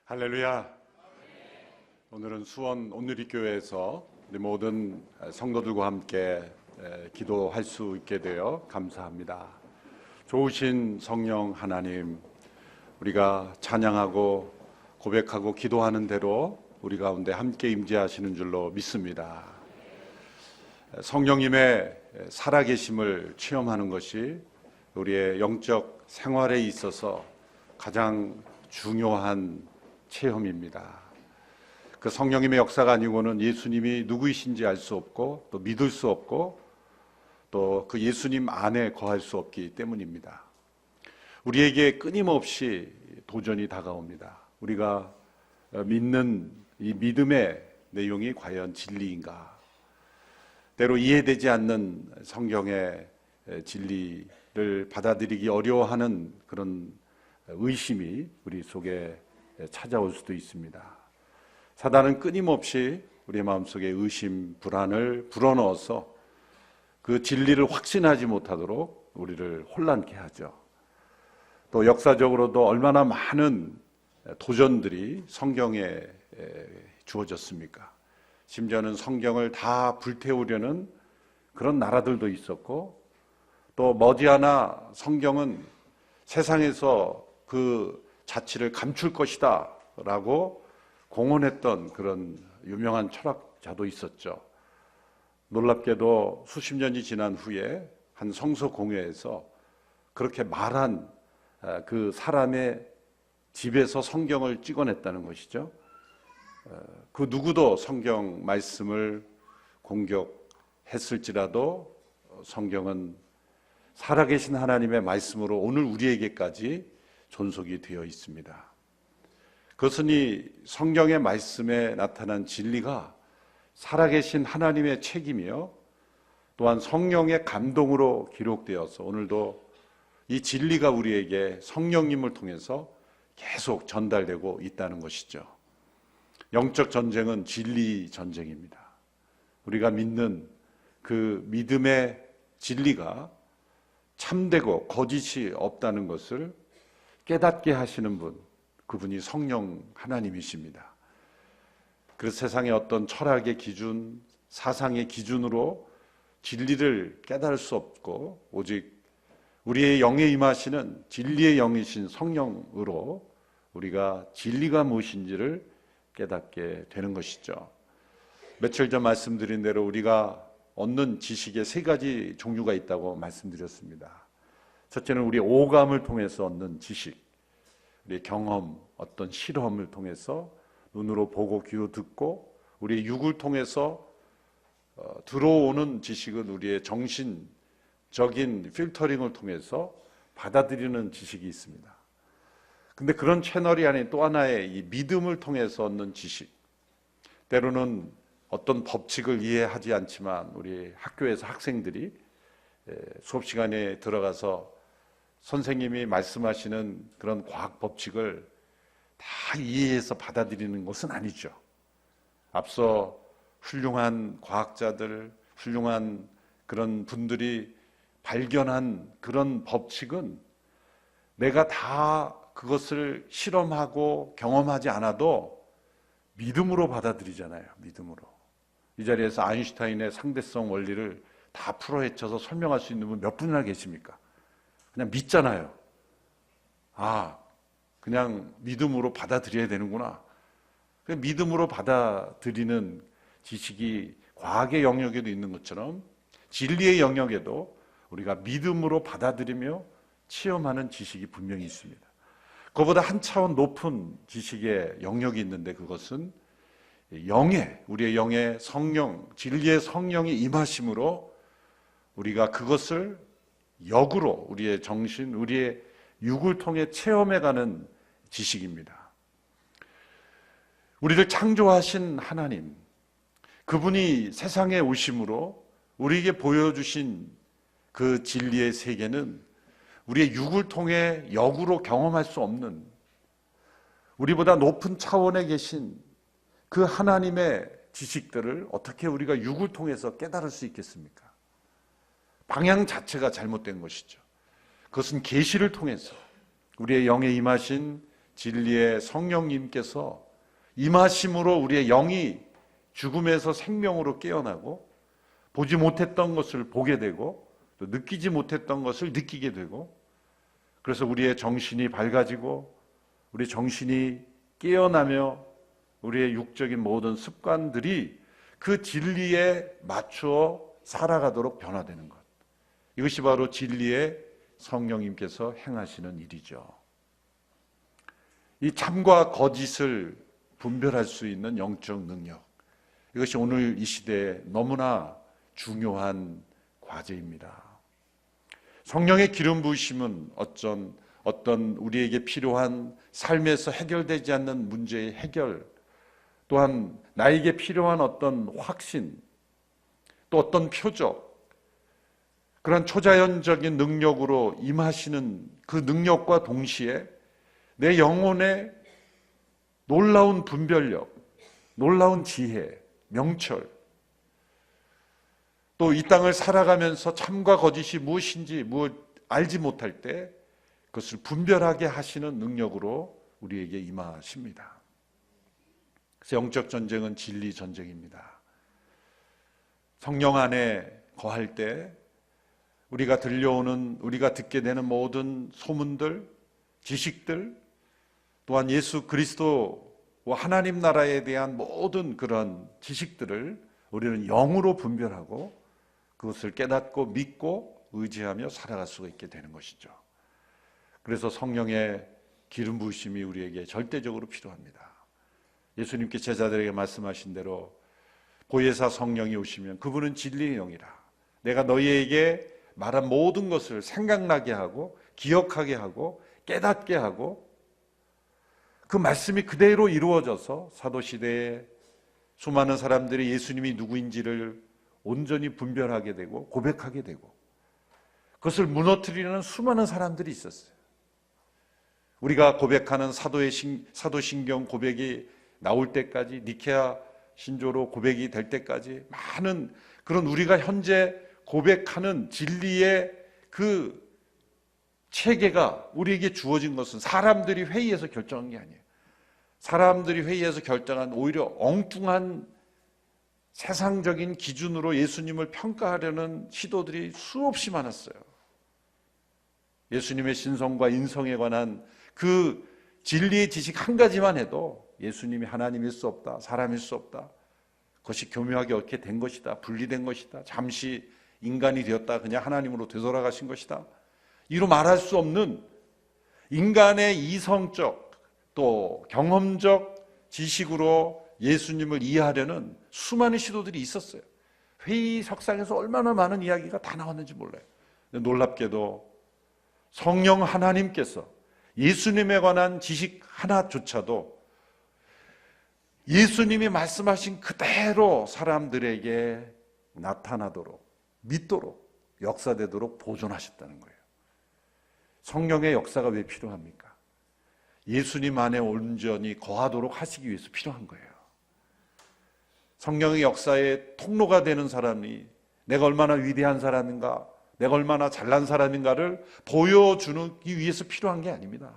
할렐루야. 오늘은 수원 온누리교회에서 우리 모든 성도들과 함께 기도할 수 있게 되어 감사합니다. 좋으신 성령 하나님, 우리가 찬양하고 고백하고 기도하는 대로 우리 가운데 함께 임재하시는 줄로 믿습니다. 성령님의 살아계심을 체험하는 것이 우리의 영적 생활에 있어서 가장 중요한 체험입니다. 그 성령님의 역사가 아니고는 예수님이 누구이신지 알 수 없고 또 믿을 수 없고 또 그 예수님 안에 거할 수 없기 때문입니다. 우리에게 끊임없이 도전이 다가옵니다. 우리가 믿는 이 믿음의 내용이 과연 진리인가? 때로 이해되지 않는 성경의 진리를 받아들이기 어려워하는 그런 의심이 우리 속에 찾아올 수도 있습니다. 사단은 끊임없이 우리의 마음속에 의심, 불안을 불어넣어서 그 진리를 확신하지 못하도록 우리를 혼란케 하죠. 또 역사적으로도 얼마나 많은 도전들이 성경에 주어졌습니까? 심지어는 성경을 다 불태우려는 그런 나라들도 있었고, 또 머지않아 성경은 세상에서 그 자취를 감출 것이다 라고 공언했던 그런 유명한 철학자도 있었죠. 놀랍게도 수십 년이 지난 후에 한 성서 공회에서 그렇게 말한 그 사람의 집에서 성경을 찍어냈다는 것이죠. 그 누구도 성경 말씀을 공격했을지라도 성경은 살아계신 하나님의 말씀으로 오늘 우리에게까지 존속이 되어 있습니다. 그것은 이 성경의 말씀에 나타난 진리가 살아계신 하나님의 책임이요, 또한 성령의 감동으로 기록되어서 오늘도 이 진리가 우리에게 성령님을 통해서 계속 전달되고 있다는 것이죠. 영적 전쟁은 진리 전쟁입니다. 우리가 믿는 그 믿음의 진리가 참되고 거짓이 없다는 것을 깨닫게 하시는 분, 그분이 성령 하나님이십니다. 그 세상의 어떤 철학의 기준, 사상의 기준으로 진리를 깨달을 수 없고 오직 우리의 영에 임하시는 진리의 영이신 성령으로 우리가 진리가 무엇인지를 깨닫게 되는 것이죠. 며칠 전 말씀드린 대로 우리가 얻는 지식의 세 가지 종류가 있다고 말씀드렸습니다. 첫째는 우리의 오감을 통해서 얻는 지식, 우리의 경험, 어떤 실험을 통해서 눈으로 보고 귀로 듣고 우리의 육을 통해서 들어오는 지식은 우리의 정신적인 필터링을 통해서 받아들이는 지식이 있습니다. 근데 그런 채널이 아닌 또 하나의 이 믿음을 통해서 얻는 지식, 때로는 어떤 법칙을 이해하지 않지만 우리 학교에서 학생들이 수업 시간에 들어가서 선생님이 말씀하시는 그런 과학 법칙을 다 이해해서 받아들이는 것은 아니죠. 앞서 훌륭한 과학자들, 훌륭한 그런 분들이 발견한 그런 법칙은 내가 다 그것을 실험하고 경험하지 않아도 믿음으로 받아들이잖아요. 믿음으로. 이 자리에서 아인슈타인의 상대성 원리를 다 풀어헤쳐서 설명할 수 있는 분 몇 분이나 계십니까? 그냥 믿잖아요. 그냥 믿음으로 받아들여야 되는구나. 믿음으로 받아들이는 지식이 과학의 영역에도 있는 것처럼 진리의 영역에도 우리가 믿음으로 받아들이며 체험하는 지식이 분명히 있습니다. 그것보다 한 차원 높은 지식의 영역이 있는데 그것은 우리의 영의 성령, 진리의 성령이 임하심으로 우리가 그것을 역으로 우리의 정신, 우리의 육을 통해 체험해가는 지식입니다. 우리를 창조하신 하나님, 그분이 세상에 오심으로 우리에게 보여주신 그 진리의 세계는 우리의 육을 통해 역으로 경험할 수 없는, 우리보다 높은 차원에 계신 그 하나님의 지식들을 어떻게 우리가 육을 통해서 깨달을 수 있겠습니까? 방향 자체가 잘못된 것이죠. 그것은 계시를 통해서 우리의 영에 임하신 진리의 성령님께서 임하심으로 우리의 영이 죽음에서 생명으로 깨어나고 보지 못했던 것을 보게 되고 또 느끼지 못했던 것을 느끼게 되고 그래서 우리의 정신이 밝아지고 우리 정신이 깨어나며 우리의 육적인 모든 습관들이 그 진리에 맞추어 살아가도록 변화되는 것. 이것이 바로 진리의 성령님께서 행하시는 일이죠. 이 참과 거짓을 분별할 수 있는 영적 능력. 이것이 오늘 이 시대에 너무나 중요한 과제입니다. 성령의 기름 부으심은 어떤 우리에게 필요한 삶에서 해결되지 않는 문제의 해결, 또한 나에게 필요한 어떤 확신, 또 어떤 표적, 그런 초자연적인 능력으로 임하시는 그 능력과 동시에 내 영혼의 놀라운 분별력, 놀라운 지혜, 명철, 또 이 땅을 살아가면서 참과 거짓이 무엇인지 알지 못할 때 그것을 분별하게 하시는 능력으로 우리에게 임하십니다. 그래서 영적 전쟁은 진리 전쟁입니다. 성령 안에 거할 때 우리가 듣게 되는 모든 소문들, 지식들, 또한 예수 그리스도와 하나님 나라에 대한 모든 그런 지식들을 우리는 영으로 분별하고 그것을 깨닫고 믿고 의지하며 살아갈 수가 있게 되는 것이죠. 그래서 성령의 기름 부으심이 우리에게 절대적으로 필요합니다. 예수님께 제자들에게 말씀하신 대로 보혜사 성령이 오시면 그분은 진리의 영이라. 내가 너희에게 말한 모든 것을 생각나게 하고 기억하게 하고 깨닫게 하고 그 말씀이 그대로 이루어져서 사도시대에 수많은 사람들이 예수님이 누구인지를 온전히 분별하게 되고 고백하게 되고 그것을 무너뜨리는 수많은 사람들이 있었어요. 우리가 고백하는 사도신경 고백이 나올 때까지, 니케아 신조로 고백이 될 때까지 많은 그런 우리가 현재 고백하는 진리의 그 체계가 우리에게 주어진 것은 사람들이 회의해서 결정한 게 아니에요. 사람들이 회의해서 결정한 오히려 엉뚱한 세상적인 기준으로 예수님을 평가하려는 시도들이 수없이 많았어요. 예수님의 신성과 인성에 관한 그 진리의 지식 한 가지만 해도 예수님이 하나님일 수 없다, 사람일 수 없다, 그것이 교묘하게 어떻게 된 것이다, 분리된 것이다, 잠시 인간이 되었다 그냥 하나님으로 되돌아가신 것이다, 이로 말할 수 없는 인간의 이성적 또 경험적 지식으로 예수님을 이해하려는 수많은 시도들이 있었어요. 회의석상에서 얼마나 많은 이야기가 다 나왔는지 몰라요. 놀랍게도 성령 하나님께서 예수님에 관한 지식 하나조차도 예수님이 말씀하신 그대로 사람들에게 나타나도록 믿도록 역사되도록 보존하셨다는 거예요. 성령의 역사가 왜 필요합니까? 예수님 안에 온전히 거하도록 하시기 위해서 필요한 거예요. 성령의 역사의 통로가 되는 사람이 내가 얼마나 위대한 사람인가, 내가 얼마나 잘난 사람인가를 보여주기 위해서 필요한 게 아닙니다.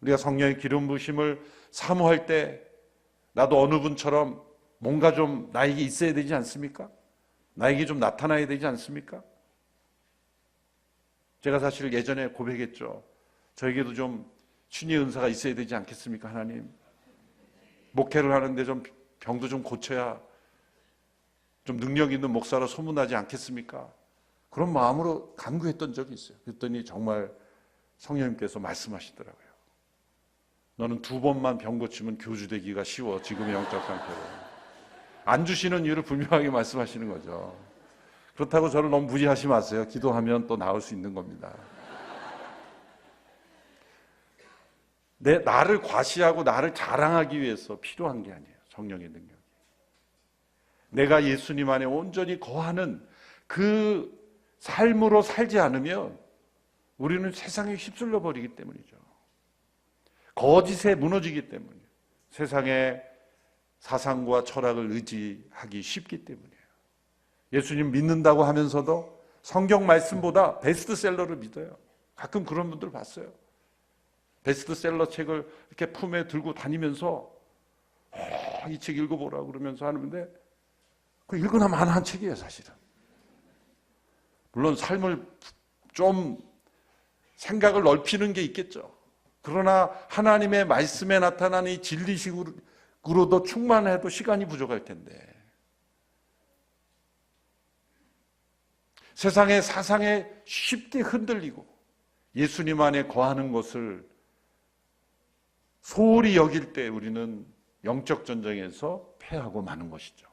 우리가 성령의 기름 부으심을 사모할 때 나도 어느 분처럼 뭔가 좀 나에게 있어야 되지 않습니까? 나에게 좀 나타나야 되지 않습니까? 제가 사실 예전에 고백했죠. 저에게도 좀 신의 은사가 있어야 되지 않겠습니까, 하나님? 목회를 하는데 좀 병도 좀 고쳐야 좀 능력 있는 목사로 소문나지 않겠습니까? 그런 마음으로 간구했던 적이 있어요. 그랬더니 정말 성령님께서 말씀하시더라고요. 너는 2번만 병 고치면 교주 되기가 쉬워, 지금의 영적 상태로. 안 주시는 이유를 분명하게 말씀하시는 거죠. 그렇다고 저를 너무 무시하지 마세요. 기도하면 또 나올 수 있는 겁니다. 나를 과시하고 나를 자랑하기 위해서 필요한 게 아니에요. 성령의 능력이. 내가 예수님 안에 온전히 거하는 그 삶으로 살지 않으면 우리는 세상에 휩쓸려 버리기 때문이죠. 거짓에 무너지기 때문이에요. 세상의 사상과 철학을 의지하기 쉽기 때문이에요. 예수님 믿는다고 하면서도 성경 말씀보다 베스트셀러를 믿어요. 가끔 그런 분들 봤어요. 베스트셀러 책을 이렇게 품에 들고 다니면서 이 책 읽어보라 그러면서 하는데 그 읽으나 마나한 책이에요, 사실은. 물론 삶을 좀 생각을 넓히는 게 있겠죠. 그러나 하나님의 말씀에 나타난 이 진리식으로도 충만해도 시간이 부족할 텐데, 세상의 사상에 쉽게 흔들리고 예수님 안에 거하는 것을 소홀히 여길 때 우리는 영적 전쟁에서 패하고 마는 것이죠.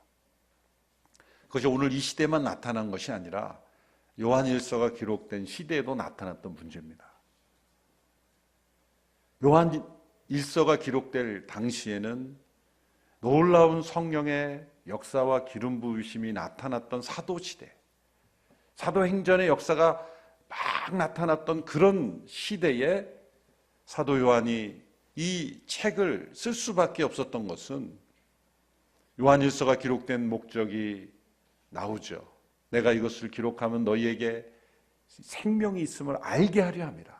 그것이 오늘 이 시대만 나타난 것이 아니라 요한일서가 기록된 시대에도 나타났던 문제입니다. 요한일서가 기록될 당시에는 놀라운 성령의 역사와 기름 부으심이 나타났던 사도시대, 사도행전의 역사가 막 나타났던 그런 시대에 사도 요한이 이 책을 쓸 수밖에 없었던 것은 요한일서가 기록된 목적이 나오죠. 내가 이것을 기록하면 너희에게 생명이 있음을 알게 하려 함이라.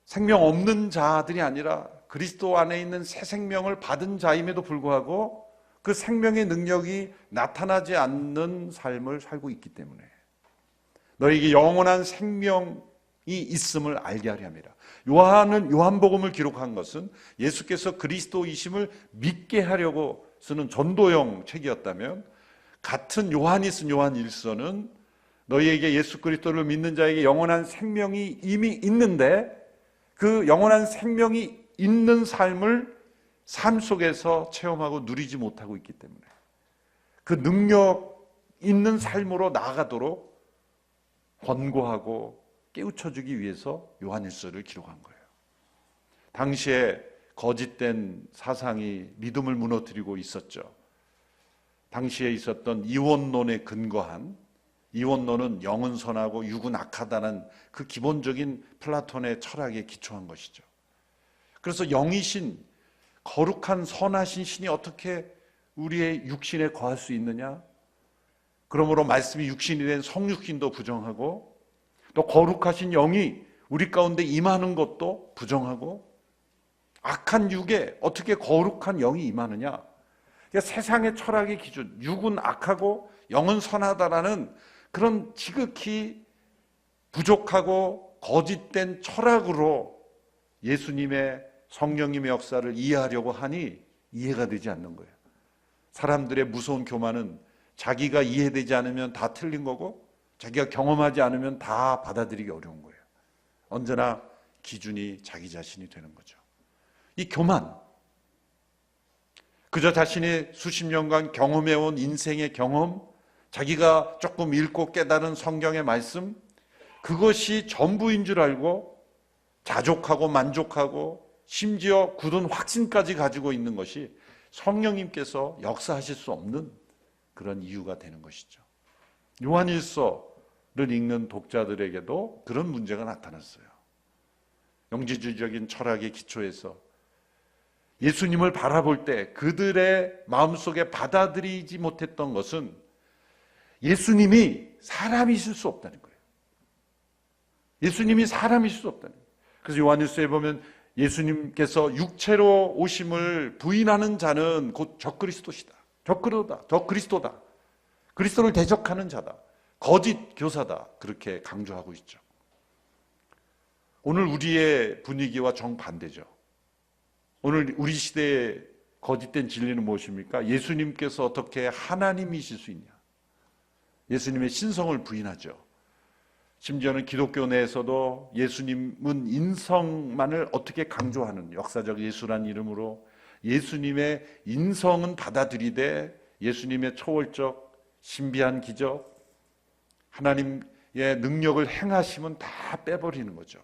생명 없는 자들이 아니라 그리스도 안에 있는 새 생명을 받은 자임에도 불구하고 그 생명의 능력이 나타나지 않는 삶을 살고 있기 때문에 너희에게 영원한 생명이 있음을 알게 하려 함이라. 요한복음을 기록한 것은 예수께서 그리스도이심을 믿게 하려고 쓰는 전도용 책이었다면, 같은 요한이 쓴 요한일서는 너희에게 예수 그리스도를 믿는 자에게 영원한 생명이 이미 있는데 그 영원한 생명이 있는 삶을 삶 속에서 체험하고 누리지 못하고 있기 때문에 그 능력 있는 삶으로 나아가도록 권고하고 깨우쳐주기 위해서 요한일서를 기록한 거예요. 당시에 거짓된 사상이 믿음을 무너뜨리고 있었죠. 당시에 있었던 이원론에 근거한, 이원론은 영은 선하고 육은 악하다는 그 기본적인 플라톤의 철학에 기초한 것이죠. 그래서 영이신, 거룩한 선하신 신이 어떻게 우리의 육신에 거할 수 있느냐? 그러므로 말씀이 육신이 된 성육신도 부정하고 또 거룩하신 영이 우리 가운데 임하는 것도 부정하고, 악한 육에 어떻게 거룩한 영이 임하느냐? 그러니까 세상의 철학의 기준, 육은 악하고 영은 선하다라는 그런 지극히 부족하고 거짓된 철학으로 예수님의 성령님의 역사를 이해하려고 하니 이해가 되지 않는 거예요. 사람들의 무서운 교만은 자기가 이해되지 않으면 다 틀린 거고 자기가 경험하지 않으면 다 받아들이기 어려운 거예요. 언제나 기준이 자기 자신이 되는 거죠. 이 교만, 그저 자신이 수십 년간 경험해온 인생의 경험, 자기가 조금 읽고 깨달은 성경의 말씀, 그것이 전부인 줄 알고 자족하고 만족하고 심지어 굳은 확신까지 가지고 있는 것이 성령님께서 역사하실 수 없는 그런 이유가 되는 것이죠. 요한일서를 읽는 독자들에게도 그런 문제가 나타났어요. 영지주의적인 철학의 기초에서 예수님을 바라볼 때 그들의 마음속에 받아들이지 못했던 것은 예수님이 사람이실 수 없다는 거예요. 예수님이 사람이실 수 없다는 거예요. 그래서 요한일서에 보면 예수님께서 육체로 오심을 부인하는 자는 곧 적그리스도시다. 적그리스도다. 그리스도를 대적하는 자다. 거짓 교사다. 그렇게 강조하고 있죠. 오늘 우리의 분위기와 정반대죠. 오늘 우리 시대의 거짓된 진리는 무엇입니까? 예수님께서 어떻게 하나님이실 수 있냐? 예수님의 신성을 부인하죠. 심지어는 기독교 내에서도 예수님은 인성만을 어떻게 강조하는 역사적 예수란 이름으로 예수님의 인성은 받아들이되 예수님의 초월적 신비한 기적, 하나님의 능력을 행하심은 다 빼버리는 거죠.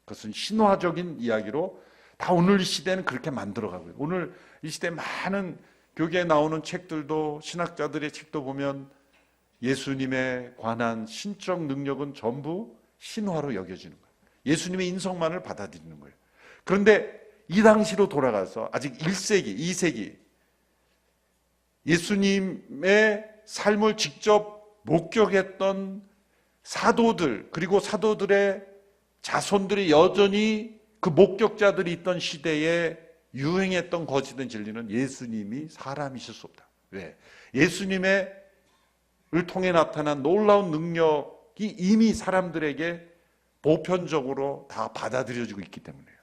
그것은 신화적인 이야기로 다 오늘 이 시대는 그렇게 만들어가고요. 오늘 이 시대 많은 교계에 나오는 책들도, 신학자들의 책도 보면 예수님에 관한 신적 능력은 전부 신화로 여겨지는 거예요. 예수님의 인성만을 받아들이는 거예요. 그런데 이 당시로 돌아가서 아직 1세기, 2세기 예수님의 삶을 직접 목격했던 사도들, 그리고 사도들의 자손들이 여전히 그 목격자들이 있던 시대에 유행했던 거짓된 진리는 예수님이 사람이실 수 없다. 왜? 예수님을 통해 나타난 놀라운 능력이 이미 사람들에게 보편적으로 다 받아들여지고 있기 때문에요.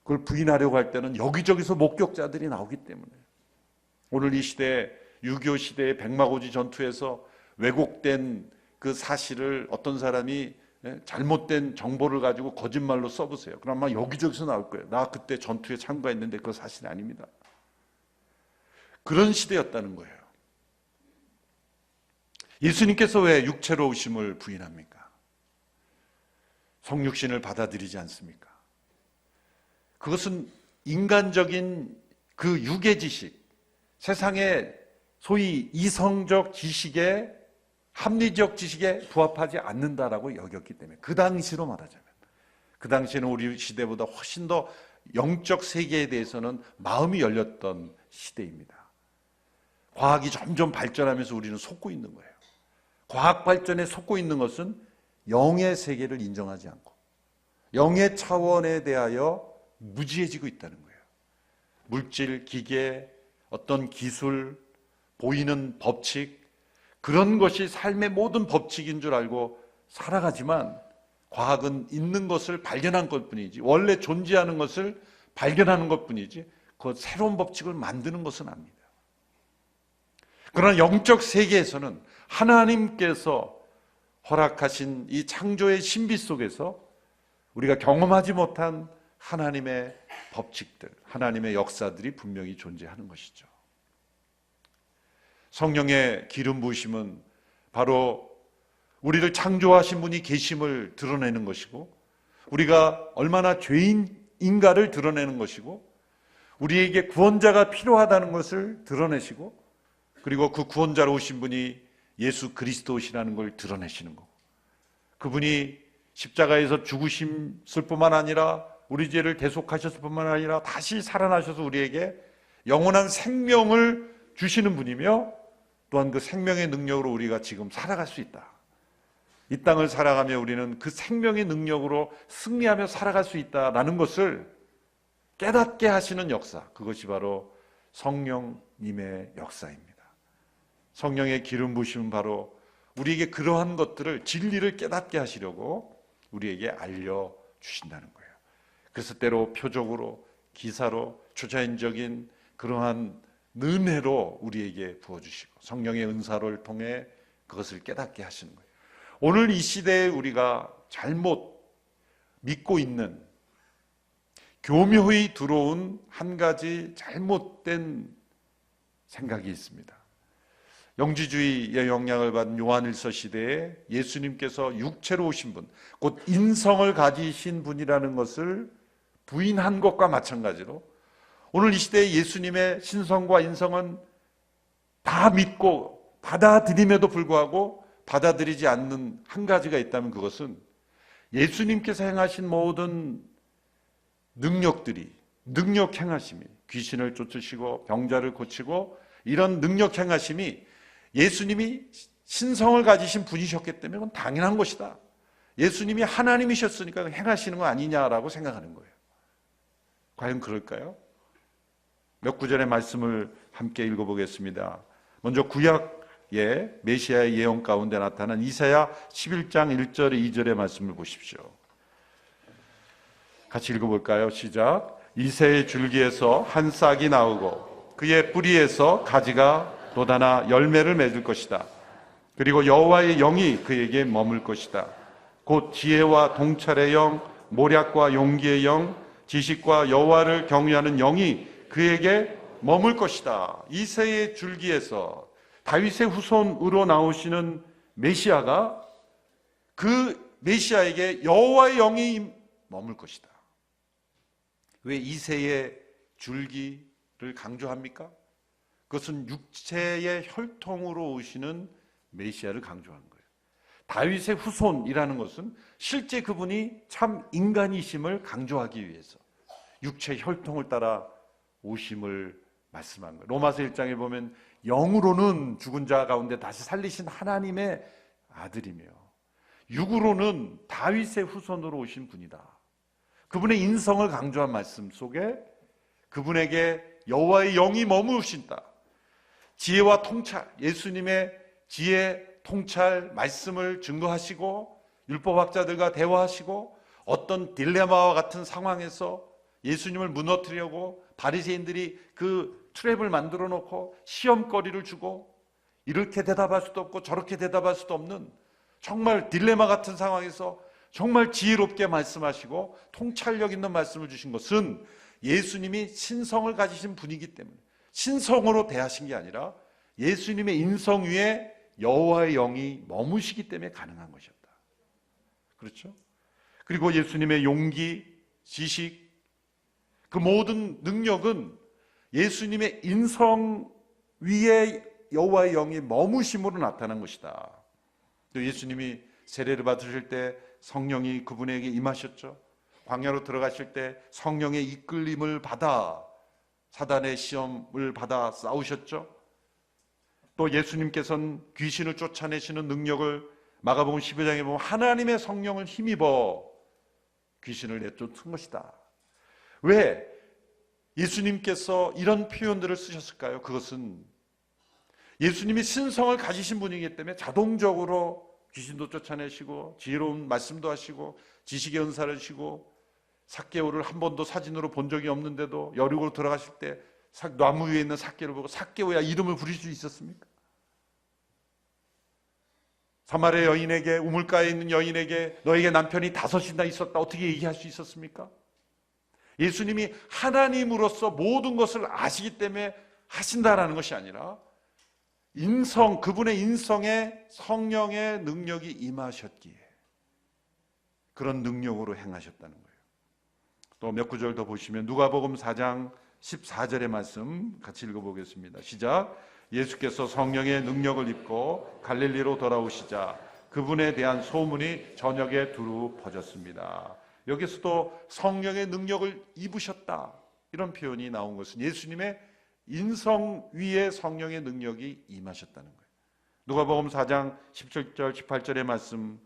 그걸 부인하려고 할 때는 여기저기서 목격자들이 나오기 때문에. 오늘 이 시대에 6.25 시대의 백마고지 전투에서 왜곡된 그 사실을 어떤 사람이 잘못된 정보를 가지고 거짓말로 써보세요. 그럼 아마 여기저기서 나올 거예요. 나 그때 전투에 참가했는데 그거 사실이 아닙니다. 그런 시대였다는 거예요. 예수님께서 왜 육체로 오심을 부인합니까? 성육신을 받아들이지 않습니까? 그것은 인간적인 그 육의 지식, 세상의 소위 이성적 지식에 합리적 지식에 부합하지 않는다라고 여겼기 때문에, 그 당시로 말하자면, 그 당시에는 우리 시대보다 훨씬 더 영적 세계에 대해서는 마음이 열렸던 시대입니다. 과학이 점점 발전하면서 우리는 속고 있는 거예요. 과학 발전에 속고 있는 것은 영의 세계를 인정하지 않고 영의 차원에 대하여 무지해지고 있다는 거예요. 물질, 기계, 어떤 기술, 보이는 법칙, 그런 것이 삶의 모든 법칙인 줄 알고 살아가지만, 과학은 있는 것을 발견한 것뿐이지, 원래 존재하는 것을 발견하는 것뿐이지 그 새로운 법칙을 만드는 것은 아닙니다. 그러나 영적 세계에서는 하나님께서 허락하신 이 창조의 신비 속에서 우리가 경험하지 못한 하나님의 법칙들, 하나님의 역사들이 분명히 존재하는 것이죠. 성령의 기름 부으심은 바로 우리를 창조하신 분이 계심을 드러내는 것이고, 우리가 얼마나 죄인인가를 드러내는 것이고, 우리에게 구원자가 필요하다는 것을 드러내시고, 그리고 그 구원자로 오신 분이 예수 그리스도시라는 걸 드러내시는 거고, 그분이 십자가에서 죽으셨을 뿐만 아니라 우리 죄를 대속하셨을 뿐만 아니라 다시 살아나셔서 우리에게 영원한 생명을 주시는 분이며, 또한 그 생명의 능력으로 우리가 지금 살아갈 수 있다. 이 땅을 살아가며 우리는 그 생명의 능력으로 승리하며 살아갈 수 있다라는 것을 깨닫게 하시는 역사, 그것이 바로 성령님의 역사입니다. 성령의 기름 부으심은 바로 우리에게 그러한 것들을, 진리를 깨닫게 하시려고 우리에게 알려주신다는 거예요. 그래서 때로 표적으로, 기사로, 초자연적인 그러한 은혜로 우리에게 부어주시고, 성령의 은사를 통해 그것을 깨닫게 하시는 거예요. 오늘 이 시대에 우리가 잘못 믿고 있는, 교묘히 들어온 한 가지 잘못된 생각이 있습니다. 영지주의의 영향을 받은 요한일서 시대에 예수님께서 육체로 오신 분, 곧 인성을 가지신 분이라는 것을 부인한 것과 마찬가지로, 오늘 이 시대에 예수님의 신성과 인성은 다 믿고 받아들임에도 불구하고 받아들이지 않는 한 가지가 있다면, 그것은 예수님께서 행하신 모든 능력들이, 능력 행하심이, 귀신을 쫓으시고 병자를 고치고 이런 능력 행하심이 예수님이 신성을 가지신 분이셨기 때문에 그건 당연한 것이다. 예수님이 하나님이셨으니까 행하시는 거 아니냐라고 생각하는 거예요. 과연 그럴까요? 몇 구절의 말씀을 함께 읽어보겠습니다. 먼저 구약의 메시아의 예언 가운데 나타난 이사야 11장 1절 2절의 말씀을 보십시오. 같이 읽어볼까요? 시작. 이새의 줄기에서 한 싹이 나오고 그의 뿌리에서 가지가 돋아나 열매를 맺을 것이다. 그리고 여호와의 영이 그에게 머물 것이다. 곧 지혜와 통찰의 영, 모략과 용기의 영, 지식과 여호와를 경외하는 영이 그에게 머물 것이다. 이새의 줄기에서 다윗의 후손으로 나오시는 메시아가, 그 메시아에게 여호와의 영이 머물 것이다. 왜 이새의 줄기를 강조합니까? 그것은 육체의 혈통으로 오시는 메시아를 강조하는 거예요. 다윗의 후손이라는 것은 실제 그분이 참 인간이심을 강조하기 위해서 육체 혈통을 따라 오심을 말씀한 거예요. 로마서 1장에 보면 영으로는 죽은 자 가운데 다시 살리신 하나님의 아들이며 육으로는 다윗의 후손으로 오신 분이다. 그분의 인성을 강조한 말씀 속에 그분에게 여호와의 영이 머무르신다. 지혜와 통찰, 예수님의 지혜, 통찰, 말씀을 증거하시고 율법학자들과 대화하시고 어떤 딜레마와 같은 상황에서 예수님을 무너뜨리려고 바리새인들이 그 트랩을 만들어 놓고 시험거리를 주고 이렇게 대답할 수도 없고 저렇게 대답할 수도 없는 정말 딜레마 같은 상황에서 정말 지혜롭게 말씀하시고 통찰력 있는 말씀을 주신 것은 예수님이 신성을 가지신 분이기 때문에, 신성으로 대하신 게 아니라 예수님의 인성 위에 여호와의 영이 머무시기 때문에 가능한 것이었다. 그렇죠? 그리고 예수님의 용기, 지식, 그 모든 능력은 예수님의 인성 위에 여호와의 영이 머무심으로 나타난 것이다. 또 예수님이 세례를 받으실 때 성령이 그분에게 임하셨죠. 광야로 들어가실 때 성령의 이끌림을 받아 사단의 시험을 받아 싸우셨죠. 또 예수님께서는 귀신을 쫓아내시는 능력을 마가복음 12장에 보면 하나님의 성령을 힘입어 귀신을 내쫓은 것이다. 왜 예수님께서 이런 표현들을 쓰셨을까요? 그것은 예수님이 신성을 가지신 분이기 때문에 자동적으로 귀신도 쫓아내시고 지혜로운 말씀도 하시고 지식의 은사를 주시고 삭개오를 한 번도 사진으로 본 적이 없는데도 여리고로 들어가실 때 나무 위에 있는 삭개를 보고 삭개오야 이름을 부를 수 있었습니까? 사마리아 여인에게, 우물가에 있는 여인에게 너에게 남편이 5이나 있었다 어떻게 얘기할 수 있었습니까? 예수님이 하나님으로서 모든 것을 아시기 때문에 하신다라는 것이 아니라 그분의 인성에 성령의 능력이 임하셨기에 그런 능력으로 행하셨다는 거예요. 또 몇 구절 더 보시면 누가복음 4장 14절의 말씀 같이 읽어보겠습니다. 시작. 예수께서 성령의 능력을 입고 갈릴리로 돌아오시자 그분에 대한 소문이 전역에 두루 퍼졌습니다. 여기서도 성령의 능력을 입으셨다 이런 표현이 나온 것은 예수님의 인성 위에 성령의 능력이 임하셨다는 거예요. 누가복음 4장 17절 18절의 말씀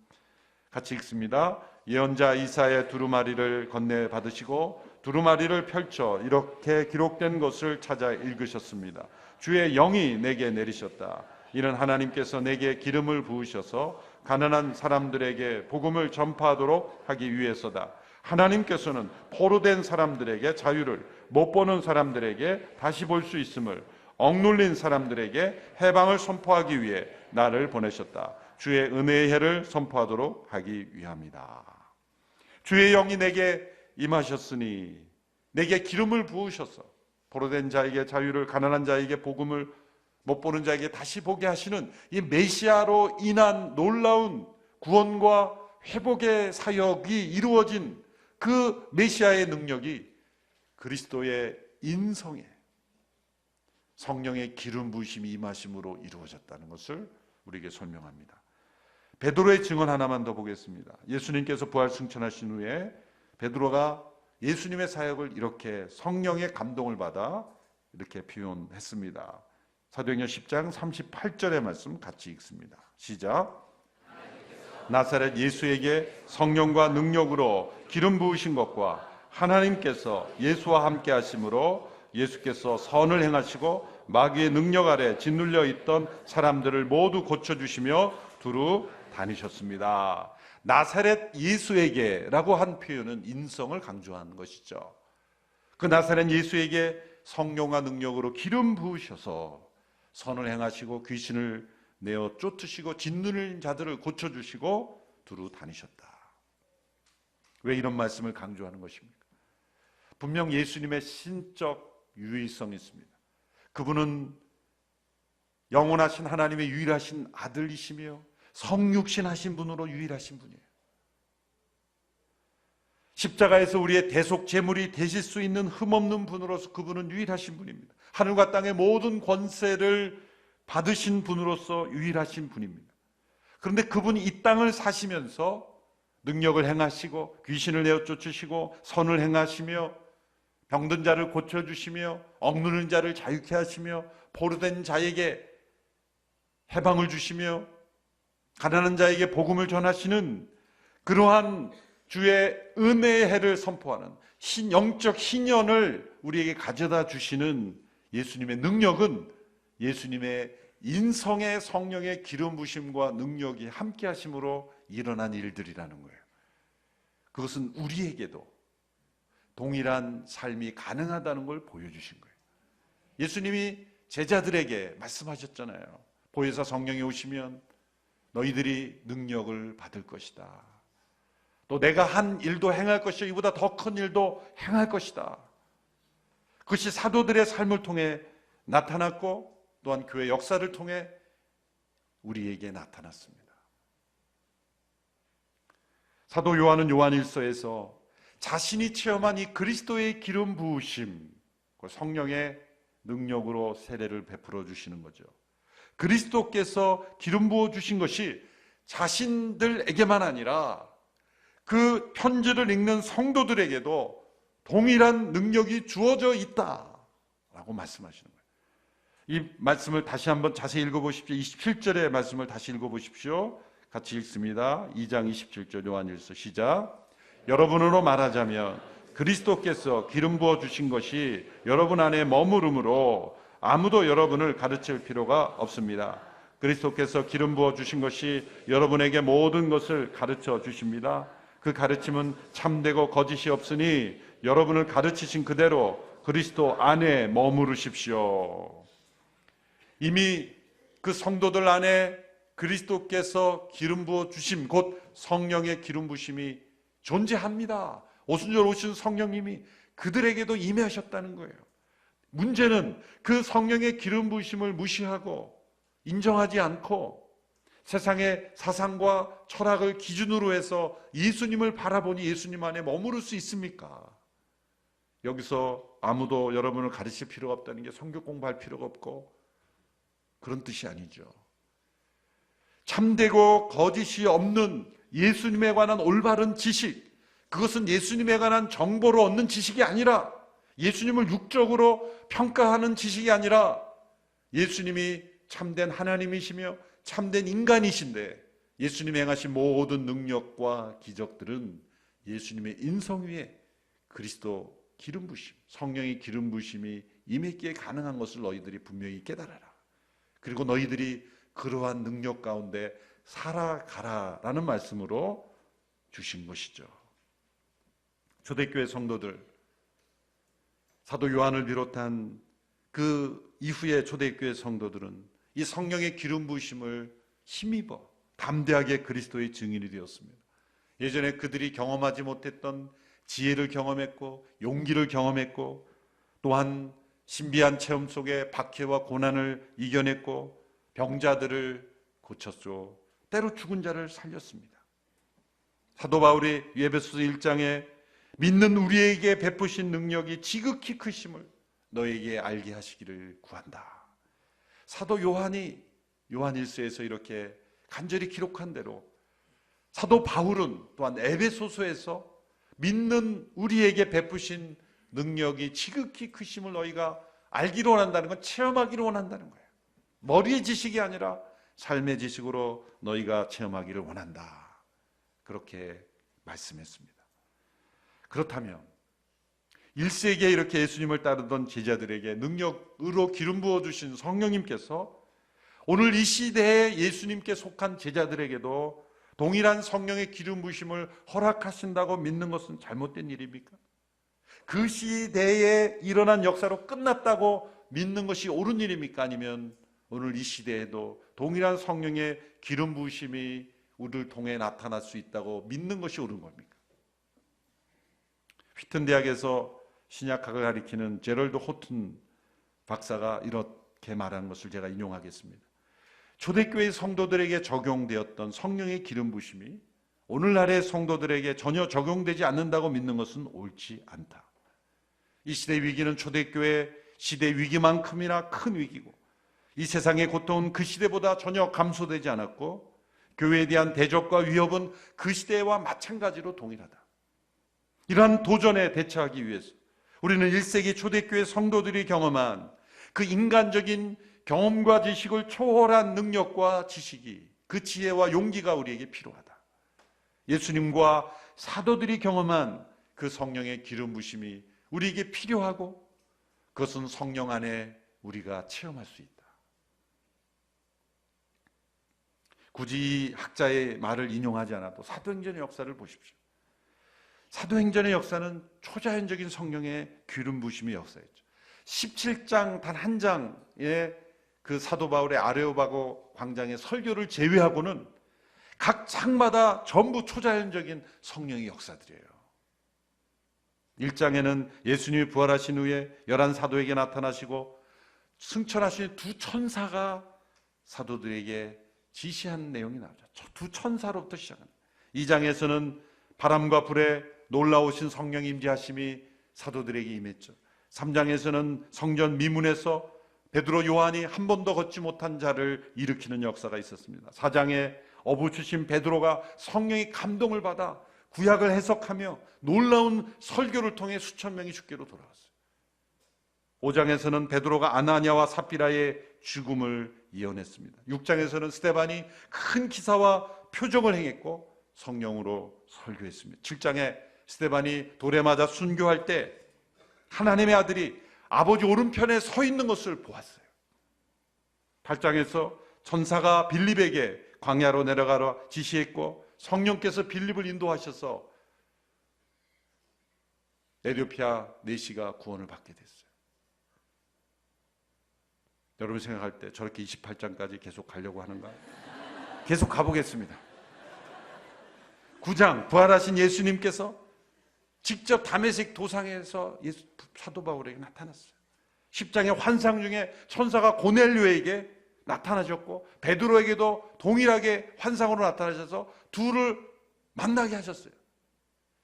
같이 읽습니다. 예언자 이사야의 두루마리를 건네 받으시고 두루마리를 펼쳐 이렇게 기록된 것을 찾아 읽으셨습니다. 주의 영이 내게 내리셨다. 이는 하나님께서 내게 기름을 부으셔서 가난한 사람들에게 복음을 전파하도록 하기 위해서다. 하나님께서는 포로된 사람들에게 자유를, 못 보는 사람들에게 다시 볼 수 있음을, 억눌린 사람들에게 해방을 선포하기 위해 나를 보내셨다. 주의 은혜의 해를 선포하도록 하기 위함이다. 주의 영이 내게 임하셨으니 내게 기름을 부으셔서 포로된 자에게 자유를, 가난한 자에게 복음을, 못 보는 자에게 다시 보게 하시는 이 메시아로 인한 놀라운 구원과 회복의 사역이 이루어진 그 메시아의 능력이 그리스도의 인성에 성령의 기름 부으심이 임하심으로 이루어졌다는 것을 우리에게 설명합니다. 베드로의 증언 하나만 더 보겠습니다. 예수님께서 부활 승천하신 후에 베드로가 예수님의 사역을 이렇게 성령의 감동을 받아 이렇게 표현했습니다. 사도행전 10장 38절의 말씀 같이 읽습니다. 시작. 나사렛 예수에게 성령과 능력으로 기름 부으신 것과 하나님께서 예수와 함께 하심으로 예수께서 선을 행하시고 마귀의 능력 아래 짓눌려 있던 사람들을 모두 고쳐주시며 두루 다니셨습니다. 나사렛 예수에게라고 한 표현은 인성을 강조하는 것이죠. 그 나사렛 예수에게 성령과 능력으로 기름 부으셔서 선을 행하시고 귀신을 내어 쫓으시고 짓누른 자들을 고쳐주시고 두루 다니셨다. 왜 이런 말씀을 강조하는 것입니까? 분명 예수님의 신적 유일성이 있습니다. 그분은 영원하신 하나님의 유일하신 아들이시며 성육신 하신 분으로 유일하신 분이에요. 십자가에서 우리의 대속 제물이 되실 수 있는 흠없는 분으로서 그분은 유일하신 분입니다. 하늘과 땅의 모든 권세를 받으신 분으로서 유일하신 분입니다. 그런데 그분이 이 땅을 사시면서 능력을 행하시고 귀신을 내어 쫓으시고 선을 행하시며 병든 자를 고쳐주시며 억누른 자를 자유케 하시며 포로된 자에게 해방을 주시며 가난한 자에게 복음을 전하시는 그러한 주의 은혜의 해를 선포하는 영적 희년을 우리에게 가져다 주시는 예수님의 능력은 예수님의 인성의 성령의 기름 부심과 능력이 함께 하심으로 일어난 일들이라는 거예요. 그것은 우리에게도 동일한 삶이 가능하다는 걸 보여주신 거예요. 예수님이 제자들에게 말씀하셨잖아요. 보혜사 성령이 오시면 너희들이 능력을 받을 것이다. 또 내가 한 일도 행할 것이요 이보다 더 큰 일도 행할 것이다. 그것이 사도들의 삶을 통해 나타났고 또한 교회 역사를 통해 우리에게 나타났습니다. 사도 요한은 요한일서에서 자신이 체험한 이 그리스도의 기름 부으심, 성령의 능력으로 세례를 베풀어 주시는 거죠. 그리스도께서 기름 부어 주신 것이 자신들에게만 아니라 그 편지를 읽는 성도들에게도 동일한 능력이 주어져 있다라고 말씀하시는 거예요. 이 말씀을 다시 한번 자세히 읽어보십시오. 27절의 말씀을 다시 읽어보십시오. 같이 읽습니다. 2장 27절 요한일서 시작. 여러분으로 말하자면 그리스도께서 기름 부어 주신 것이 여러분 안에 머무름으로 아무도 여러분을 가르칠 필요가 없습니다. 그리스도께서 기름 부어 주신 것이 여러분에게 모든 것을 가르쳐 주십니다. 그 가르침은 참되고 거짓이 없으니 여러분을 가르치신 그대로 그리스도 안에 머무르십시오. 이미 그 성도들 안에 그리스도께서 기름 부어 주심, 곧 성령의 기름 부심이 존재합니다. 오순절 오신 성령님이 그들에게도 임하셨다는 거예요. 문제는 그 성령의 기름 부으심을 무시하고 인정하지 않고 세상의 사상과 철학을 기준으로 해서 예수님을 바라보니 예수님 안에 머무를 수 있습니까? 여기서 아무도 여러분을 가르칠 필요가 없다는 게 성경 공부할 필요가 없고 그런 뜻이 아니죠. 참되고 거짓이 없는 예수님에 관한 올바른 지식, 그것은 예수님에 관한 정보를 얻는 지식이 아니라 예수님을 육적으로 평가하는 지식이 아니라 예수님이 참된 하나님이시며 참된 인간이신데 예수님이 행하신 모든 능력과 기적들은 예수님의 인성 위에 그리스도 기름 부심, 성령의 기름 부심이 임했기에 가능한 것을 너희들이 분명히 깨달아라. 그리고 너희들이 그러한 능력 가운데 살아가라라는 말씀으로 주신 것이죠. 초대교회 성도들, 사도 요한을 비롯한 그 이후의 초대교회 성도들은 이 성령의 기름 부으심을 힘입어 담대하게 그리스도의 증인이 되었습니다. 예전에 그들이 경험하지 못했던 지혜를 경험했고 용기를 경험했고 또한 신비한 체험 속에 박해와 고난을 이겨냈고 병자들을 고쳤죠. 때로 죽은 자를 살렸습니다. 사도 바울이 에베소서 1장에 믿는 우리에게 베푸신 능력이 지극히 크심을 너에게 알게 하시기를 구한다. 사도 요한이 요한일서에서 이렇게 간절히 기록한 대로 사도 바울은 또한 에베소서에서 믿는 우리에게 베푸신 능력이 지극히 크심을 너희가 알기로 원한다는 건 체험하기로 원한다는 거예요. 머리의 지식이 아니라 삶의 지식으로 너희가 체험하기를 원한다. 그렇게 말씀했습니다. 그렇다면 1세기에 이렇게 예수님을 따르던 제자들에게 능력으로 기름 부어주신 성령님께서 오늘 이 시대에 예수님께 속한 제자들에게도 동일한 성령의 기름 부으심을 허락하신다고 믿는 것은 잘못된 일입니까? 그 시대에 일어난 역사로 끝났다고 믿는 것이 옳은 일입니까? 아니면 오늘 이 시대에도 동일한 성령의 기름 부으심이 우리를 통해 나타날 수 있다고 믿는 것이 옳은 겁니까? 휘튼 대학에서 신약학을 가리키는 제럴드 호튼 박사가 이렇게 말한 것을 제가 인용하겠습니다. 초대교회 성도들에게 적용되었던 성령의 기름 부으심이 오늘날의 성도들에게 전혀 적용되지 않는다고 믿는 것은 옳지 않다. 이 시대 위기는 초대교회 시대 위기만큼이나 큰 위기고 이 세상의 고통은 그 시대보다 전혀 감소되지 않았고 교회에 대한 대적과 위협은 그 시대와 마찬가지로 동일하다. 이러한 도전에 대처하기 위해서 우리는 1세기 초대교회 성도들이 경험한 그 인간적인 경험과 지식을 초월한 능력과 지식이 그 지혜와 용기가 우리에게 필요하다. 예수님과 사도들이 경험한 그 성령의 기름 부심이 우리에게 필요하고 그것은 성령 안에 우리가 체험할 수 있다. 굳이 학자의 말을 인용하지 않아도 사도행전의 역사를 보십시오. 사도행전의 역사는 초자연적인 성령의 기름 부심의 역사였죠. 17장 단 한 장의 그 사도 바울의 아레오바고 광장의 설교를 제외하고는 각 장마다 전부 초자연적인 성령의 역사들이에요. 1장에는 예수님이 부활하신 후에 11 사도에게 나타나시고 승천하신 두 천사가 사도들에게 지시한 내용이 나오죠. 두 천사로부터 시작합니다. 2장에서는 바람과 불에 놀라우신 성령 임재하심이 사도들에게 임했죠. 3장에서는 성전 미문에서 베드로 요한이 한 번도 걷지 못한 자를 일으키는 역사가 있었습니다. 4장에 어부추신 베드로가 성령의 감동을 받아 구약을 해석하며 놀라운 설교를 통해 수천 명이 주께로 돌아왔어요. 5장에서는 베드로가 아나니아와 삽비라의 죽음을 예언했습니다. 6장에서는 스데반이 큰 기사와 표적을 행했고 성령으로 설교했습니다. 7장에 스데반이 돌에 맞아 순교할 때 하나님의 아들이 아버지 오른편에 서 있는 것을 보았어요. 8장에서 천사가 빌립에게 광야로 내려가라 지시했고 성령께서 빌립을 인도하셔서 에티오피아 내시가 구원을 받게 됐어요. 여러분 생각할 때 저렇게 28장까지 계속 가려고 하는가? 계속 가보겠습니다. 9장 부활하신 예수님께서 직접 다메섹 도상에서 사도 바울에게 나타났어요. 10장의 환상 중에 천사가 고넬료에게 나타나셨고 베드로에게도 동일하게 환상으로 나타나셔서 둘을 만나게 하셨어요.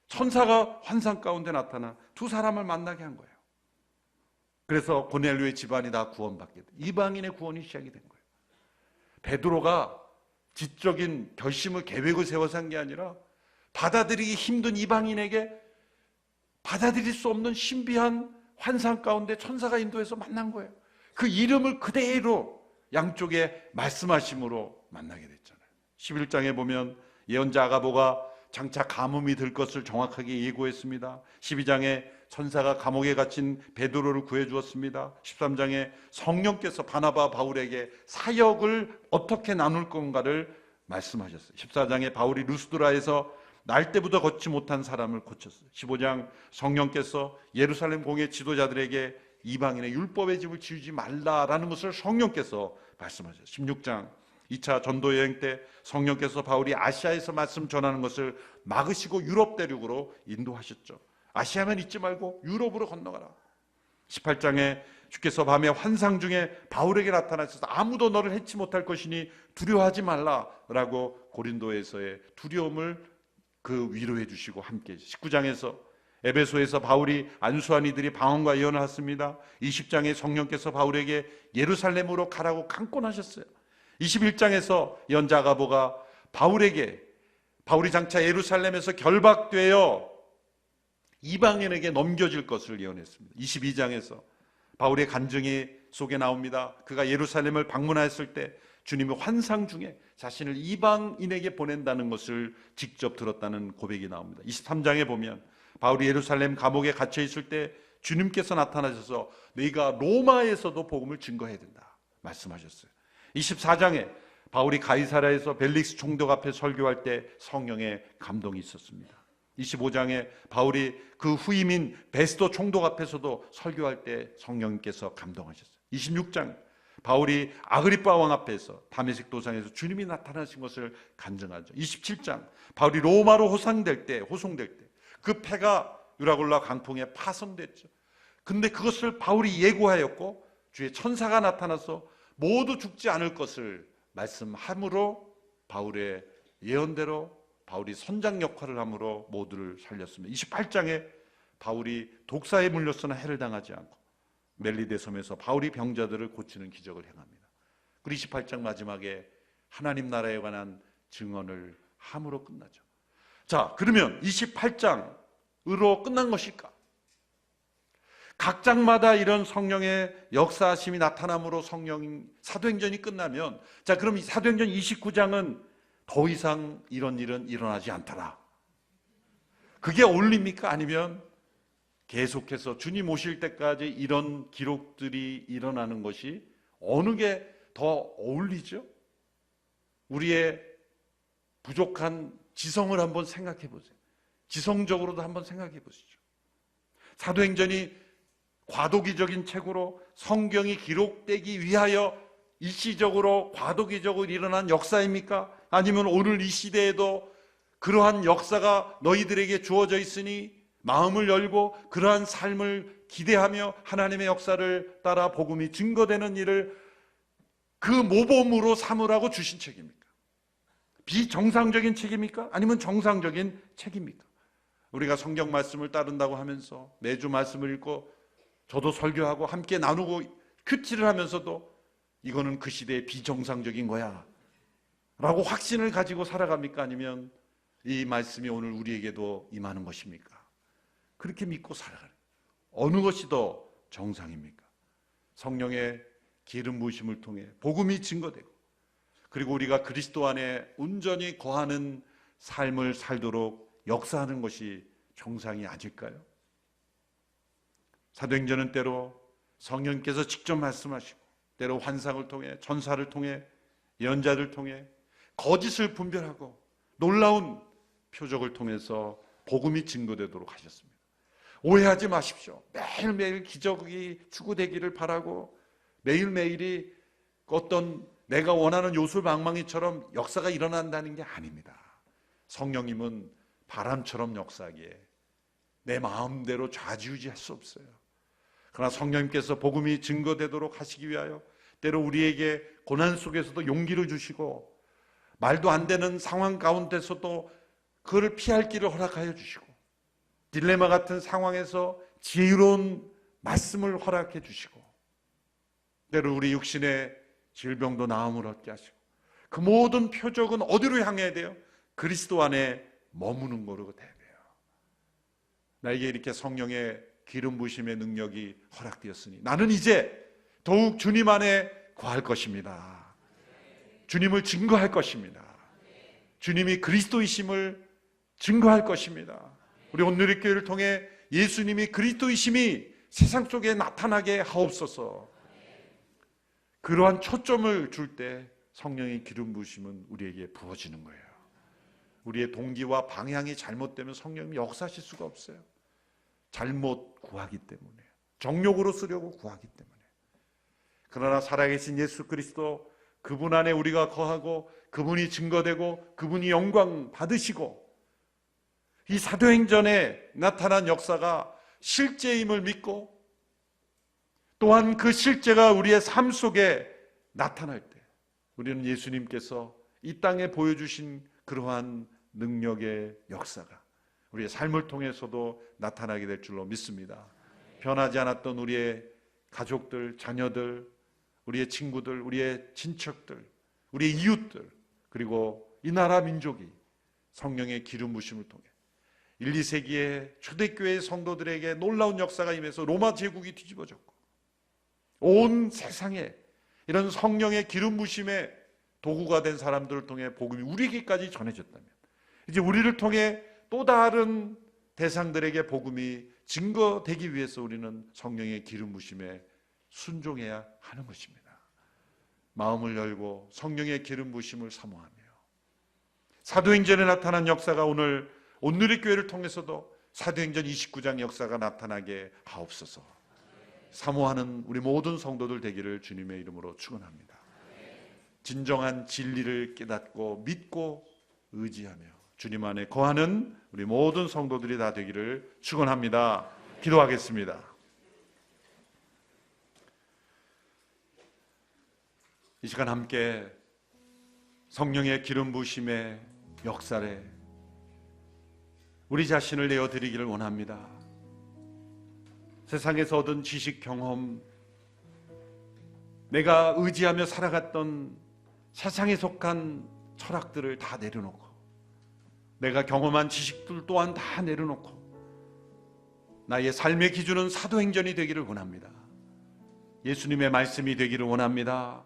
천사가 환상 가운데 나타나 두 사람을 만나게 한 거예요. 그래서 고넬료의 집안이 다 구원받게 돼. 이방인의 구원이 시작이 된 거예요. 베드로가 지적인 결심을 계획을 세워서 한 게 아니라 받아들이기 힘든 이방인에게 받아들일 수 없는 신비한 환상 가운데 천사가 인도해서 만난 거예요. 그 이름을 그대로 양쪽에 말씀하심으로 만나게 됐잖아요. 11장에 보면 예언자 아가보가 장차 가뭄이 들 것을 정확하게 예고했습니다. 12장에 천사가 감옥에 갇힌 베드로를 구해주었습니다. 13장에 성령께서 바나바 바울에게 사역을 어떻게 나눌 건가를 말씀하셨어요. 14장에 바울이 루스드라에서 날 때부터 걷지 못한 사람을 고쳤어요. 15장 성령께서 예루살렘 공회 지도자들에게 이방인의 율법의 집을 지우지 말라라는 것을 성령께서 말씀하셨어요. 16장 2차 전도 여행 때 성령께서 바울이 아시아에서 말씀 전하는 것을 막으시고 유럽 대륙으로 인도하셨죠. 아시아만 있지 말고 유럽으로 건너가라. 18장에 주께서 밤에 환상 중에 바울에게 나타나셔서 아무도 너를 해치 못할 것이니 두려워하지 말라라고 고린도에서의 두려움을 그 위로해 주시고 함께. 19장에서 에베소에서 바울이 안수한 이들이 방언과 예언을 했습니다. 20장에 성령께서 바울에게 예루살렘으로 가라고 강권하셨어요. 21장에서 예언자 아가보가 바울이 장차 예루살렘에서 결박되어 이방인에게 넘겨질 것을 예언했습니다. 22장에서 바울의 간증이 속에 나옵니다. 그가 예루살렘을 방문하였을 때 주님의 환상 중에 자신을 이방인에게 보낸다는 것을 직접 들었다는 고백이 나옵니다. 23장에 보면 바울이 예루살렘 감옥에 갇혀 있을 때 주님께서 나타나셔서 네가 로마에서도 복음을 증거해야 된다 말씀하셨어요. 24장에 바울이 가이사랴에서 벨릭스 총독 앞에 설교할 때 성령의 감동이 있었습니다. 25장에 바울이 그 후임인 베스도 총독 앞에서도 설교할 때 성령께서 감동하셨어요. 26장 바울이 아그리빠 왕 앞에서 다메섹 도상에서 주님이 나타나신 것을 간증하죠. 27장 바울이 로마로 호송될 때 그 폐가 유라굴라 강풍에 파손됐죠. 근데 그것을 바울이 예고하였고 주의 천사가 나타나서 모두 죽지 않을 것을 말씀함으로 바울의 예언대로 바울이 선장 역할을 함으로 모두를 살렸습니다. 28장에 바울이 독사에 물렸으나 해를 당하지 않고 멜리데 섬에서 바울이 병자들을 고치는 기적을 행합니다. 그리고 28장 마지막에 하나님 나라에 관한 증언을 함으로 끝나죠. 자, 그러면 28장으로 끝난 것일까? 각 장마다 이런 성령의 역사하심이 나타남으로 사도행전이 끝나면, 자, 그럼 이 사도행전 29장은 더 이상 이런 일은 일어나지 않더라. 그게 옳립니까? 아니면 계속해서 주님 오실 때까지 이런 기록들이 일어나는 것이 어느 게 더 어울리죠? 우리의 부족한 지성을 한번 생각해 보세요. 지성적으로도 한번 생각해 보시죠. 사도행전이 과도기적인 책으로 성경이 기록되기 위하여 일시적으로 과도기적으로 일어난 역사입니까? 아니면 오늘 이 시대에도 그러한 역사가 너희들에게 주어져 있으니 마음을 열고 그러한 삶을 기대하며 하나님의 역사를 따라 복음이 증거되는 일을 그 모범으로 삼으라고 주신 책입니까? 비정상적인 책입니까? 아니면 정상적인 책입니까? 우리가 성경 말씀을 따른다고 하면서 매주 말씀을 읽고 저도 설교하고 함께 나누고 큐티를 하면서도 이거는 그 시대의 비정상적인 거야 라고 확신을 가지고 살아갑니까? 아니면 이 말씀이 오늘 우리에게도 임하는 것입니까? 그렇게 믿고 살아가는 어느 것이 더 정상입니까? 성령의 기름 부으심을 통해 복음이 증거되고, 그리고 우리가 그리스도 안에 온전히 거하는 삶을 살도록 역사하는 것이 정상이 아닐까요? 사도행전은 때로 성령께서 직접 말씀하시고, 때로 환상을 통해, 전사를 통해, 예언자를 통해 거짓을 분별하고 놀라운 표적을 통해서 복음이 증거되도록 하셨습니다. 오해하지 마십시오. 매일매일 기적이 추구되기를 바라고 매일매일이 어떤 내가 원하는 요술방망이처럼 역사가 일어난다는 게 아닙니다. 성령님은 바람처럼 역사하기에 내 마음대로 좌지우지할 수 없어요. 그러나 성령님께서 복음이 증거되도록 하시기 위하여 때로 우리에게 고난 속에서도 용기를 주시고, 말도 안 되는 상황 가운데서도 그를 피할 길을 허락하여 주시고, 딜레마 같은 상황에서 지혜로운 말씀을 허락해 주시고, 때로 우리 육신의 질병도 나음을 얻게 하시고, 그 모든 표적은 어디로 향해야 돼요? 그리스도 안에 머무는 거로 돼야 돼요. 나에게 이렇게 성령의 기름 부으심의 능력이 허락되었으니 나는 이제 더욱 주님 안에 거할 것입니다. 주님을 증거할 것입니다. 주님이 그리스도이심을 증거할 것입니다. 우리 온누리교회를 통해 예수님이 그리스도이심이 세상 속에 나타나게 하옵소서. 그러한 초점을 줄 때 성령의 기름 부으심은 우리에게 부어지는 거예요. 우리의 동기와 방향이 잘못되면 성령님이 역사하실 수가 없어요. 잘못 구하기 때문에, 정욕으로 쓰려고 구하기 때문에. 그러나 살아계신 예수 그리스도, 그분 안에 우리가 거하고 그분이 증거되고 그분이 영광 받으시고, 이 사도행전에 나타난 역사가 실제임을 믿고, 또한 그 실제가 우리의 삶 속에 나타날 때 우리는 예수님께서 이 땅에 보여주신 그러한 능력의 역사가 우리의 삶을 통해서도 나타나게 될 줄로 믿습니다. 변하지 않았던 우리의 가족들, 자녀들, 우리의 친구들, 우리의 친척들, 우리의 이웃들, 그리고 이 나라 민족이 성령의 기름 부으심을 통해 1, 2세기의 초대교회의 성도들에게 놀라운 역사가 임해서 로마 제국이 뒤집어졌고, 온 세상에 이런 성령의 기름 부으심의 도구가 된 사람들을 통해 복음이 우리에게까지 전해졌다면, 이제 우리를 통해 또 다른 대상들에게 복음이 증거되기 위해서 우리는 성령의 기름 부으심에 순종해야 하는 것입니다. 마음을 열고 성령의 기름 부으심을 사모하며, 사도행전에 나타난 역사가 오늘 온누리교회를 통해서도 사도행전 29장 역사가 나타나게 하옵소서. 사모하는 우리 모든 성도들 되기를 주님의 이름으로 축원합니다. 진정한 진리를 깨닫고 믿고 의지하며 주님 안에 거하는 우리 모든 성도들이 다 되기를 축원합니다. 기도하겠습니다. 이 시간 함께 성령의 기름 부으심의 역사에 우리 자신을 내어드리기를 원합니다. 세상에서 얻은 지식, 경험, 내가 의지하며 살아갔던 세상에 속한 철학들을 다 내려놓고, 내가 경험한 지식들 또한 다 내려놓고, 나의 삶의 기준은 사도행전이 되기를 원합니다. 예수님의 말씀이 되기를 원합니다.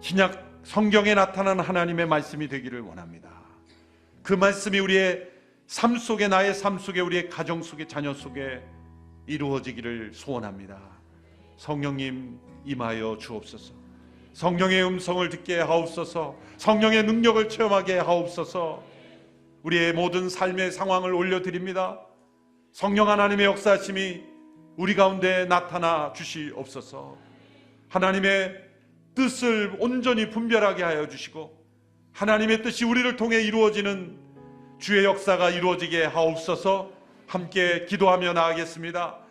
신약 성경에 나타난 하나님의 말씀이 되기를 원합니다. 그 말씀이 우리의 삶 속에, 나의 삶 속에, 우리의 가정 속에, 자녀 속에 이루어지기를 소원합니다. 성령님 임하여 주옵소서. 성령의 음성을 듣게 하옵소서. 성령의 능력을 체험하게 하옵소서. 우리의 모든 삶의 상황을 올려드립니다. 성령 하나님의 역사심이 우리 가운데 나타나 주시옵소서. 하나님의 뜻을 온전히 분별하게 하여 주시고 하나님의 뜻이 우리를 통해 이루어지는 주의 역사가 이루어지게 하옵소서. 함께 기도하며 나아가겠습니다.